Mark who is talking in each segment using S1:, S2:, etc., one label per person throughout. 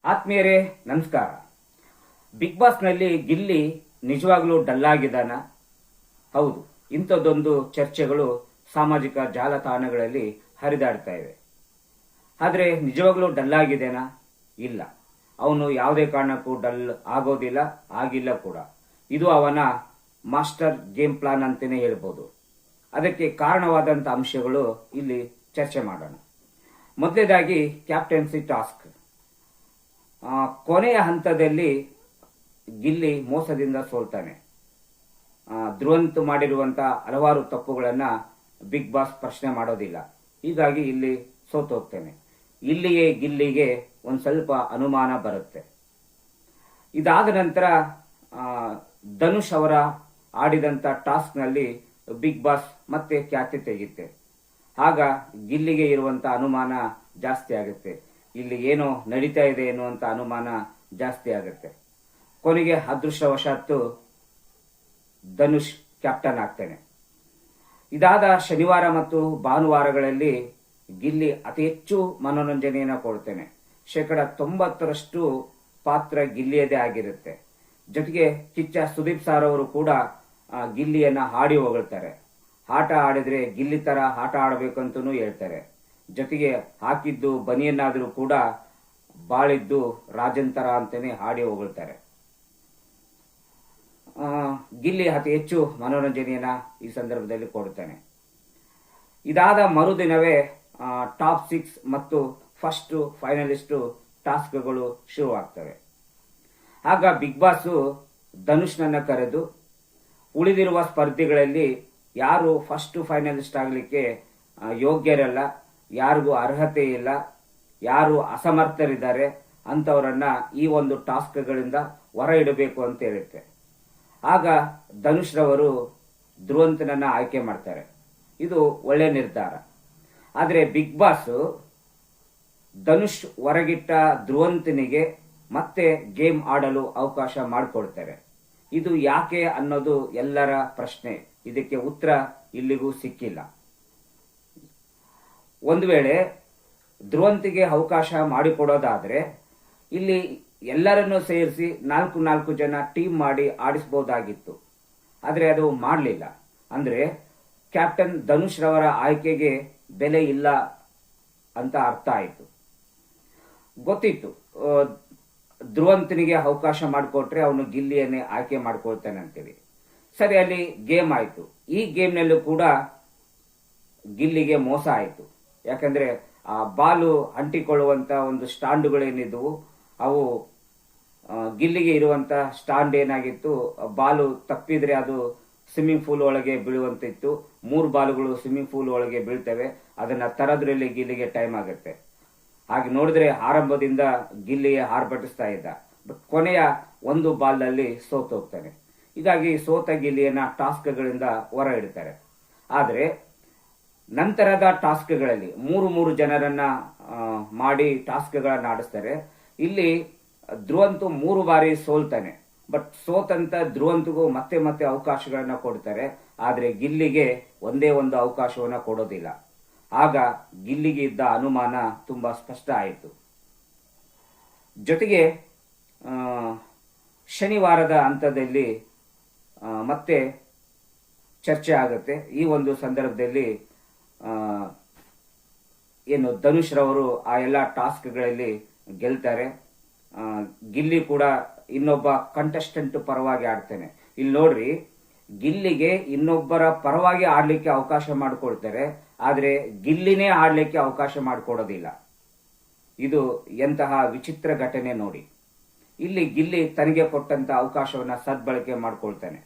S1: ಆತ್ಮೀಯರೇ ನಮಸ್ಕಾರ. ಬಿಗ್ ಬಾಸ್ನಲ್ಲಿ ಗಿಲ್ಲಿ ನಿಜವಾಗ್ಲೂ ಡಲ್ ಆಗಿದ್ದಾನ? ಹೌದು, ಇಂಥದ್ದೊಂದು ಚರ್ಚೆಗಳು ಸಾಮಾಜಿಕ ಜಾಲತಾಣಗಳಲ್ಲಿ ಹರಿದಾಡ್ತಾ ಇವೆ. ಆದರೆ ನಿಜವಾಗ್ಲೂ ಡಲ್ ಆಗಿದೆನಾ? ಇಲ್ಲ, ಅವನು ಯಾವುದೇ ಕಾರಣಕ್ಕೂ ಡಲ್ ಆಗೋದಿಲ್ಲ, ಆಗಿಲ್ಲ ಕೂಡ. ಇದು ಅವನ ಮಾಸ್ಟರ್ ಗೇಮ್ ಪ್ಲಾನ್ ಅಂತಲೇ ಹೇಳ್ಬೋದು. ಅದಕ್ಕೆ ಕಾರಣವಾದಂಥ ಅಂಶಗಳು ಇಲ್ಲಿ ಚರ್ಚೆ ಮಾಡೋಣ. ಮೊದಲೇದಾಗಿ ಕ್ಯಾಪ್ಟನ್ಸಿ ಟಾಸ್ಕ್. ಕೊನೆಯ ಹಂತದಲ್ಲಿ ಗಿಲ್ಲಿ ಮೋಸದಿಂದ ಸೋಲ್ತಾನೆ. ಧ್ರುವಂತ್ ಮಾಡಿರುವಂತಹ ಹಲವಾರು ತಪ್ಪುಗಳನ್ನ ಬಿಗ್ ಬಾಸ್ ಪ್ರಶ್ನೆ ಮಾಡೋದಿಲ್ಲ, ಹೀಗಾಗಿ ಇಲ್ಲಿ ಸೋತೋಗ್ತೇನೆ. ಇಲ್ಲಿಯೇ ಗಿಲ್ಲಿಗೆ ಒಂದು ಸ್ವಲ್ಪ ಅನುಮಾನ ಬರುತ್ತೆ. ಇದಾದ ನಂತರ ಧನುಷ್ ಅವರ ಆಡಿದಂತ ಟಾಸ್ಕ್ ನಲ್ಲಿ ಬಿಗ್ ಬಾಸ್ ಮತ್ತೆ ಖ್ಯಾತಿ ತೆಗೆಯುತ್ತೆ. ಆಗ ಗಿಲ್ಲಿಗೆ ಇರುವಂತ ಅನುಮಾನ ಜಾಸ್ತಿ ಆಗುತ್ತೆ. ಇಲ್ಲಿ ಏನೋ ನಡೀತಾ ಇದೆ ಎನ್ನುವಂತ ಅನುಮಾನ ಜಾಸ್ತಿ ಆಗುತ್ತೆ. ಕೊನೆಗೆ ಅದೃಷ್ಟವಶಾತ್ತು ಧನುಷ್ ಕ್ಯಾಪ್ಟನ್ ಆಗ್ತಾನೆ. ಇದಾದ ಶನಿವಾರ ಮತ್ತು ಭಾನುವಾರಗಳಲ್ಲಿ ಗಿಲ್ಲಿ ಅತಿ ಹೆಚ್ಚು ಮನೋರಂಜನೆಯನ್ನು ಕೊಡ್ತೇನೆ. 90% ಪಾತ್ರ ಗಿಲ್ಲಿಯದೇ ಆಗಿರುತ್ತೆ. ಜೊತೆಗೆ ಕಿಚ್ಚ ಸುದೀಪ್ ಸಾರ್ ಅವರು ಕೂಡ ಗಿಲ್ಲಿಯನ್ನ ಹಾಡಿ ಹೊಗಳ್ತಾರೆ. ಆಟ ಆಡಿದ್ರೆ ಗಿಲ್ಲಿ ತರ ಆಟ ಆಡಬೇಕಂತನೂ ಹೇಳ್ತಾರೆ. ಜೊತೆಗೆ ಹಾಕಿದ್ದು ಬನಿಯನ್ನಾದರೂ ಕೂಡ ಬಾಳಿದ್ದು ರಾಜಂತರ ಅಂತಾನೆ ಹಾಡಿ ಹೊಗಳ್ತಾರೆ. ಗಿಲ್ಲಿ ಅತಿ ಹೆಚ್ಚು ಮನೋರಂಜನೆಯನ್ನ ಈ ಸಂದರ್ಭದಲ್ಲಿ ಕೊಡುತ್ತಾನೆ. ಇದಾದ ಮರುದಿನವೇ ಟಾಪ್ 6 ಮತ್ತು ಫಸ್ಟ್ ಫೈನಲಿಸ್ಟ್ ಟಾಸ್ಕ್ಗಳು ಶುರುವಾಗ್ತವೆ. ಆಗ ಬಿಗ್ ಬಾಸ್ ಧನುಷ್ನನ್ನ ಕರೆದು ಉಳಿದಿರುವ ಸ್ಪರ್ಧಿಗಳಲ್ಲಿ ಯಾರು ಫಸ್ಟ್ ಫೈನಲಿಸ್ಟ್ ಆಗಲಿಕ್ಕೆ ಯೋಗ್ಯರಲ್ಲ, ಯಾರಿಗೂ ಅರ್ಹತೆ ಇಲ್ಲ, ಯಾರು ಅಸಮರ್ಥರಿದ್ದಾರೆ ಅಂತವರನ್ನ ಈ ಒಂದು ಟಾಸ್ಕ್ಗಳಿಂದ ಹೊರ ಇಡಬೇಕು ಅಂತ ಹೇಳುತ್ತೆ. ಆಗ ಧನುಷ್ ರವರು ಧ್ರುವಂತನನ್ನ ಆಯ್ಕೆ ಮಾಡ್ತಾರೆ. ಇದು ಒಳ್ಳೆ ನಿರ್ಧಾರ. ಆದರೆ ಬಿಗ್ ಬಾಸ್ ಧನುಷ್ ಹೊರಗಿಟ್ಟ ಧ್ರುವಂತನಿಗೆ ಮತ್ತೆ ಗೇಮ್ ಆಡಲು ಅವಕಾಶ ಮಾಡಿಕೊಡ್ತಾರೆ. ಇದು ಯಾಕೆ ಅನ್ನೋದು ಎಲ್ಲರ ಪ್ರಶ್ನೆ. ಇದಕ್ಕೆ ಉತ್ತರ ಇಲ್ಲಿಗೂ ಸಿಕ್ಕಿಲ್ಲ. ಒಂದು ವೇಳೆ ಧ್ರುವಂತಿಗೆ ಅವಕಾಶ ಮಾಡಿಕೊಡೋದಾದ್ರೆ ಇಲ್ಲಿ ಎಲ್ಲರನ್ನೂ ಸೇರಿಸಿ 4 ಜನ ಟೀಮ್ ಮಾಡಿ ಆಡಿಸಬಹುದಾಗಿತ್ತು. ಆದರೆ ಅದು ಮಾಡಲಿಲ್ಲ. ಅಂದ್ರೆ ಕ್ಯಾಪ್ಟನ್ ಧನುಷ್ ರವರ ಆಯ್ಕೆಗೆ ಬೆಲೆ ಇಲ್ಲ ಅಂತ ಅರ್ಥ ಆಯಿತು. ಗೊತ್ತಿತ್ತು ಧ್ರುವಂತನಿಗೆ ಅವಕಾಶ ಮಾಡಿಕೊಟ್ರೆ ಅವನು ಗಿಲ್ಲಿಯನ್ನೇ ಆಯ್ಕೆ ಮಾಡ್ಕೊಳ್ತಾನೆ ಅಂತೇಳಿ. ಸರಿ, ಅಲ್ಲಿ ಗೇಮ್ ಆಯ್ತು. ಈ ಗೇಮ್ನಲ್ಲೂ ಕೂಡ ಗಿಲ್ಲಿಗೆ ಮೋಸ ಆಯಿತು. ಯಾಕಂದ್ರೆ ಆ ಬಾಲು ಅಂಟಿಕೊಳ್ಳುವಂತ ಒಂದು ಸ್ಟಾಂಡ್ಗಳೇನಿದ್ವು ಅವು ಗಿಲ್ಲಿಗೆ ಇರುವಂತ ಸ್ಟಾಂಡ್ ಏನಾಗಿತ್ತು, ಬಾಲು ತಪ್ಪಿದ್ರೆ ಅದು ಸ್ವಿಮ್ಮಿಂಗ್ ಪೂಲ್ ಒಳಗೆ ಬೀಳುವಂತಿತ್ತು. 3 ಬಾಲುಗಳು ಸ್ವಿಮ್ಮಿಂಗ್ ಪೂಲ್ ಒಳಗೆ ಬೀಳ್ತವೆ. ಅದನ್ನ ತರದ್ರಲ್ಲಿ ಗಿಲ್ಲಿಗೆ ಟೈಮ್ ಆಗುತ್ತೆ. ಹಾಗೆ ನೋಡಿದ್ರೆ ಆರಂಭದಿಂದ ಗಿಲ್ಲಿಗೆ ಆರ್ಭಟಿಸ್ತಾ ಇದ್ದ. ಬಟ್ ಕೊನೆಯ ಒಂದು ಬಾಲ್ ನಲ್ಲಿ ಸೋತೋಗ್ತಾನೆ. ಹೀಗಾಗಿ ಸೋತ ಗಿಲ್ಲಿಯನ್ನ ಟಾಸ್ಕ್ಗಳಿಂದ ಹೊರ ಇಡ್ತಾರೆ. ಆದ್ರೆ ನಂತರದ ಟಾಸ್ಕ್ಗಳಲ್ಲಿ 3 ಜನರನ್ನ ಮಾಡಿ ಟಾಸ್ಕ್ಗಳನ್ನ ಆಡಿಸ್ತಾರೆ. ಇಲ್ಲಿ ಧ್ರುವಂತು 3 ಬಾರಿ ಸೋಲ್ತಾನೆ. ಬಟ್ ಸೋತಂತ ಧ್ರುವಂತಗೂ ಮತ್ತೆ ಅವಕಾಶಗಳನ್ನ ಕೊಡ್ತಾರೆ. ಆದ್ರೆ ಗಿಲ್ಲಿಗೆ ಒಂದೇ ಒಂದು ಅವಕಾಶವನ್ನ ಕೊಡೋದಿಲ್ಲ. ಆಗ ಗಿಲ್ಲಿಗೆ ಇದ್ದ ಅನುಮಾನ ತುಂಬಾ ಸ್ಪಷ್ಟ ಆಯಿತು. ಜೊತೆಗೆ ಶನಿವಾರದ ಹಂತದಲ್ಲಿ ಮತ್ತೆ ಚರ್ಚೆ ಆಗುತ್ತೆ. ಈ ಒಂದು ಸಂದರ್ಭದಲ್ಲಿ ಏನು ಧನುಷ್ ರವರು ಆ ಎಲ್ಲ ಟಾಸ್ಕ್ಗಳಲ್ಲಿ ಗೆಲ್ತಾರೆ. ಗಿಲ್ಲಿ ಕೂಡ ಇನ್ನೊಬ್ಬ ಕಂಟೆಸ್ಟೆಂಟ್ ಪರವಾಗಿ ಆಡ್ತಾನೆ. ಇಲ್ಲಿ ನೋಡ್ರಿ, ಗಿಲ್ಲಿಗೆ ಇನ್ನೊಬ್ಬರ ಪರವಾಗಿ ಆಡ್ಲಿಕ್ಕೆ ಅವಕಾಶ ಮಾಡಿಕೊಳ್ತಾರೆ. ಆದ್ರೆ ಗಿಲ್ಲಿನೇ ಆಡ್ಲಿಕ್ಕೆ ಅವಕಾಶ ಮಾಡಿಕೊಡೋದಿಲ್ಲ. ಇದು ಎಂತಹ ವಿಚಿತ್ರ ಘಟನೆ ನೋಡಿ. ಇಲ್ಲಿ ಗಿಲ್ಲಿ ತನಗೆ ಕೊಟ್ಟಂತ ಅವಕಾಶವನ್ನ ಸದ್ಬಳಕೆ ಮಾಡಿಕೊಳ್ತಾನೆ.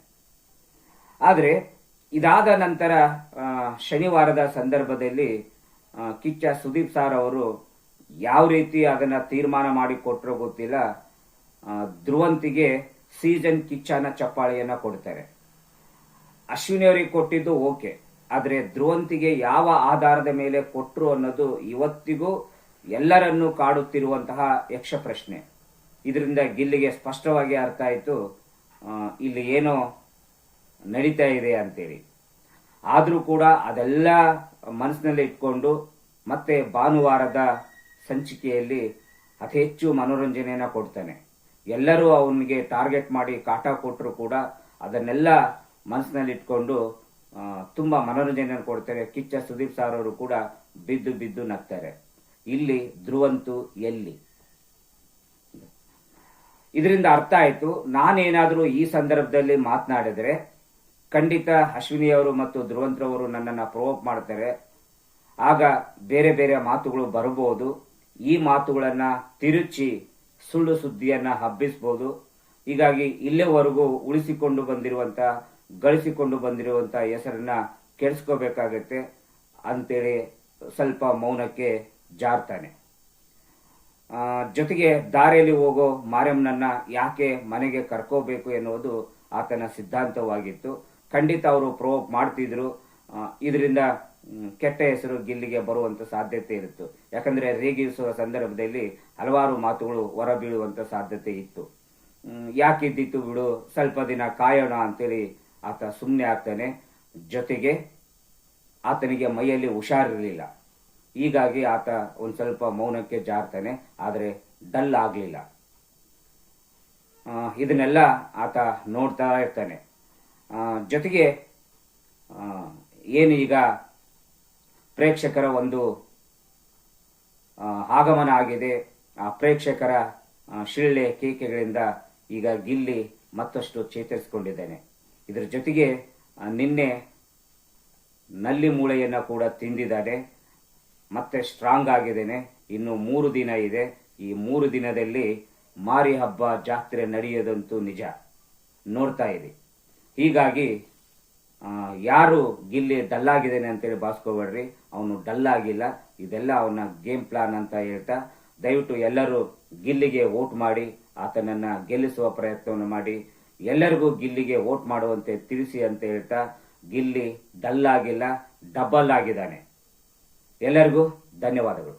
S1: ಆದ್ರೆ ಇದಾದ ನಂತರ ಶನಿವಾರದ ಸಂದರ್ಭದಲ್ಲಿ ಕಿಚ್ಚ ಸುದೀಪ್ ಸಾರ್ ಅವರು ಯಾವ ರೀತಿ ಅದನ್ನ ತೀರ್ಮಾನ ಮಾಡಿ ಕೊಟ್ಟರೋ ಗೊತ್ತಿಲ್ಲ, ಧ್ರುವಂತಿಗೆ ಸೀಸನ್ ಕಿಚ್ಚನ ಚಪ್ಪಾಳೆಯನ್ನ ಕೊಡ್ತಾರೆ. ಅಶ್ವಿನಿ ಅವರಿಗೆ ಕೊಟ್ಟಿದ್ದು ಓಕೆ, ಆದ್ರೆ ಧ್ರುವಂತಿಗೆ ಯಾವ ಆಧಾರದ ಮೇಲೆ ಕೊಟ್ರು ಅನ್ನೋದು ಇವತ್ತಿಗೂ ಎಲ್ಲರನ್ನೂ ಕಾಡುತ್ತಿರುವಂತಹ ಯಕ್ಷ ಪ್ರಶ್ನೆ. ಇದರಿಂದ ಗಿಲ್ಲಿಗೆ ಸ್ಪಷ್ಟವಾಗಿ ಅರ್ಥ ಆಯಿತು ಇಲ್ಲಿ ಏನೋ ನಡೀತಾ ಇದೆ ಅಂತೇಳಿ. ಆದ್ರೂ ಕೂಡ ಅದೆಲ್ಲ ಮನಸ್ಸಿನಲ್ಲಿ ಇಟ್ಕೊಂಡು ಮತ್ತೆ ಭಾನುವಾರದ ಸಂಚಿಕೆಯಲ್ಲಿ ಅತಿ ಹೆಚ್ಚು ಮನೋರಂಜನೆಯನ್ನ ಕೊಡ್ತಾನೆ. ಎಲ್ಲರೂ ಅವನಿಗೆ ಟಾರ್ಗೆಟ್ ಮಾಡಿ ಕಾಟ ಕೊಟ್ಟರು ಕೂಡ ಅದನ್ನೆಲ್ಲ ಮನಸ್ಸಿನಲ್ಲಿ ಇಟ್ಕೊಂಡು ತುಂಬಾ ಮನೋರಂಜನೆಯನ್ನು ಕೊಡ್ತಾರೆ. ಕಿಚ್ಚ ಸುದೀಪ್ ಸಾರ್ ಅವರು ಕೂಡ ಬಿದ್ದು ಬಿದ್ದು ನಗ್ತಾರೆ. ಇಲ್ಲಿ ಧ್ರುವಂತು ಎಲ್ಲಿ? ಇದರಿಂದ ಅರ್ಥ ಆಯ್ತು, ನಾನೇನಾದ್ರೂ ಈ ಸಂದರ್ಭದಲ್ಲಿ ಮಾತನಾಡಿದ್ರೆ ಖಂಡಿತ ಅಶ್ವಿನಿ ಅವರು ಮತ್ತು ಧ್ರುವಂತ್ರವರು ನನ್ನನ್ನು ಪ್ರವೋಕ್ ಮಾಡ್ತಾರೆ. ಆಗ ಬೇರೆ ಬೇರೆ ಮಾತುಗಳು ಬರಬಹುದು. ಈ ಮಾತುಗಳನ್ನ ತಿರುಚಿ ಸುಳ್ಳು ಸುದ್ದಿಯನ್ನ ಹಬ್ಬಿಸಬಹುದು. ಹೀಗಾಗಿ ಇಲ್ಲಿವರೆಗೂ ಉಳಿಸಿಕೊಂಡು ಬಂದಿರುವಂತ ಗಳಿಸಿಕೊಂಡು ಬಂದಿರುವಂತ ಹೆಸರನ್ನ ಕೆಡಿಸ್ಕೋಬೇಕಾಗತ್ತೆ ಅಂತೇಳಿ ಸ್ವಲ್ಪ ಮೌನಕ್ಕೆ ಜಾರ್ತಾನೆ. ಜೊತೆಗೆ ದಾರಿಯಲ್ಲಿ ಹೋಗೋ ಮಾರಮ್ಮನನ್ನ ಯಾಕೆ ಮನೆಗೆ ಕರ್ಕೋಬೇಕು ಎನ್ನುವುದು ಆತನ ಸಿದ್ಧಾಂತವಾಗಿತ್ತು. ಖಂಡಿತ ಅವರು ಪ್ರವೋಕ್ ಮಾಡ್ತಿದ್ರು. ಇದರಿಂದ ಕೆಟ್ಟ ಹೆಸರು ಗಿಲ್ಲಿಗೆ ಬರುವಂತ ಸಾಧ್ಯತೆ ಇತ್ತು. ಯಾಕಂದ್ರೆ ರೇಗಿಸುವ ಸಂದರ್ಭದಲ್ಲಿ ಹಲವಾರು ಮಾತುಗಳು ಹೊರಬೀಳುವಂತ ಸಾಧ್ಯತೆ ಇತ್ತು. ಯಾಕಿದ್ದಿತ್ತು ಬಿಡು, ಸ್ವಲ್ಪ ದಿನ ಕಾಯೋಣ ಅಂತೇಳಿ ಆತ ಸುಮ್ಮನೆ ಆಗ್ತಾನೆ. ಜೊತೆಗೆ ಆತನಿಗೆ ಮೈಯಲ್ಲಿ ಹುಷಾರಿರಲಿಲ್ಲ. ಹೀಗಾಗಿ ಆತ ಒಂದ್ ಸ್ವಲ್ಪ ಮೌನಕ್ಕೆ ಜಾರ್ತಾನೆ. ಆದರೆ ಡಲ್ ಆಗ್ಲಿಲ್ಲ. ಇದನ್ನೆಲ್ಲ ಆತ ನೋಡ್ತಾ ಇರ್ತಾನೆ. ಜೊತೆಗೆ ಏನು ಈಗ ಪ್ರೇಕ್ಷಕರ ಒಂದು ಆಗಮನ ಆಗಿದೆ. ಆ ಪ್ರೇಕ್ಷಕರ ಶಿಳ್ಳೆ ಕೇಕೆಗಳಿಂದ ಈಗ ಗಿಲ್ಲಿ ಮತ್ತಷ್ಟು ಚೇತರಿಸಿಕೊಂಡಿದ್ದಾನೆ. ಇದರ ಜೊತೆಗೆ ನಿನ್ನೆ ನಲ್ಲಿ ಮೂಳೆಯನ್ನ ಕೂಡ ತಿಂದಿದ್ದಾನೆ. ಮತ್ತೆ ಸ್ಟ್ರಾಂಗ್ ಆಗಿದ್ದೇನೆ. ಇನ್ನು 3 ದಿನ ಇದೆ. ಈ 3 ದಿನದಲ್ಲಿ ಮಾರಿ ಹಬ್ಬ ಜಾತ್ರೆ ನಡೆಯೋದಂತೂ ನಿಜ. ನೋಡ್ತಾ ಇದೆ. ಹೀಗಾಗಿ ಯಾರು ಗಿಲ್ಲಿ ಡಲ್ ಆಗಿದ್ದೇನೆ ಅಂತೇಳಿ ಭಾವಿಸ್ಕೋಬೇಡ್ರಿ. ಅವನು ಡಲ್ ಆಗಿಲ್ಲ. ಇದೆಲ್ಲ ಅವನ ಗೇಮ್ ಪ್ಲಾನ್ ಅಂತ ಹೇಳ್ತಾ ದಯವಿಟ್ಟು ಎಲ್ಲರೂ ಗಿಲ್ಲಿಗೆ ವೋಟ್ ಮಾಡಿ ಆತನನ್ನ ಗೆಲ್ಲಿಸುವ ಪ್ರಯತ್ನವನ್ನು ಮಾಡಿ. ಎಲ್ಲರಿಗೂ ಗಿಲ್ಲಿಗೆ ವೋಟ್ ಮಾಡುವಂತೆ ತಿಳಿಸಿ ಅಂತ ಹೇಳ್ತಾ, ಗಿಲ್ಲಿ ಡಲ್ ಆಗಿಲ್ಲ, ಡಬಲ್ ಆಗಿದ್ದಾನೆ. ಎಲ್ಲರಿಗೂ ಧನ್ಯವಾದಗಳು.